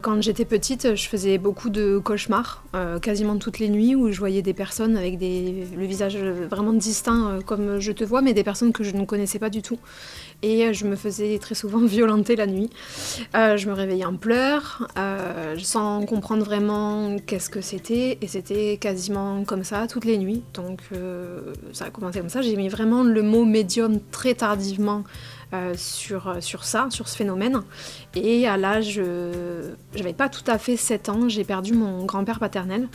Quand j'étais petite, je faisais beaucoup de cauchemars, quasiment toutes les nuits, où je voyais des personnes avec le visage vraiment distinct, comme je te vois, mais des personnes que je ne connaissais pas du tout. Et je me faisais très souvent violenter la nuit. Je me réveillais en pleurs, sans comprendre vraiment qu'est-ce que c'était, et c'était quasiment comme ça toutes les nuits. Donc ça a commencé comme ça. J'ai mis vraiment le mot médium très tardivement sur ce phénomène. Et à l'âge, j'avais pas tout à fait 7 ans, j'ai perdu mon grand-père paternel.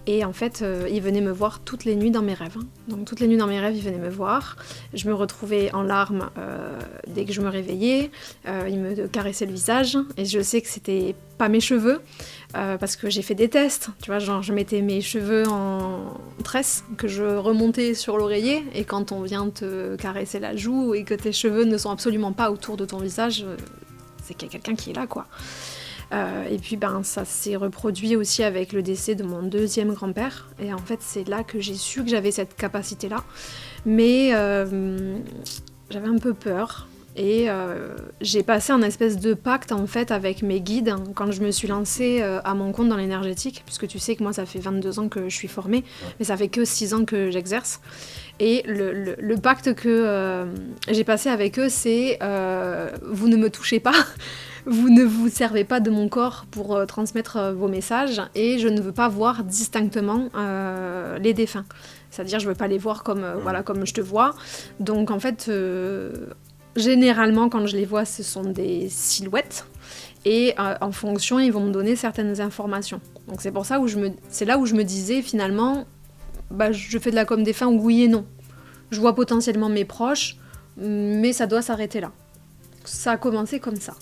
Et en fait, il venait me voir toutes les nuits dans mes rêves. Donc toutes les nuits dans mes rêves, il venait me voir. Je me retrouvais en larmes dès que je me réveillais. Il me caressait le visage. Et je sais que c'était pas mes cheveux, parce que j'ai fait des tests. Tu vois, genre je mettais mes cheveux en tresse, que je remontais sur l'oreiller. Et quand on vient te caresser la joue et que tes cheveux ne sont absolument pas autour de ton visage, c'est qu'il y a quelqu'un qui est là, quoi. Et puis ça s'est reproduit aussi avec le décès de mon deuxième grand-père. Et en fait, c'est là que j'ai su que j'avais cette capacité-là. Mais j'avais un peu peur. Et j'ai passé un espèce de pacte en fait avec mes guides quand je me suis lancée à mon compte dans l'énergétique, puisque tu sais que moi ça fait 22 ans que je suis formée, mais ça fait que 6 ans que j'exerce. Et le pacte que j'ai passé avec eux, c'est vous ne me touchez pas, vous ne vous servez pas de mon corps pour transmettre vos messages, et je ne veux pas voir distinctement les défunts. C'est-à-dire je veux pas les voir comme je te vois. Donc en fait généralement, quand je les vois, ce sont des silhouettes. Et en fonction, ils vont me donner certaines informations. Donc c'est pour ça c'est là où je me disais, finalement, je fais de la com des fins, oui et non. Je vois potentiellement mes proches, mais ça doit s'arrêter là. Ça a commencé comme ça.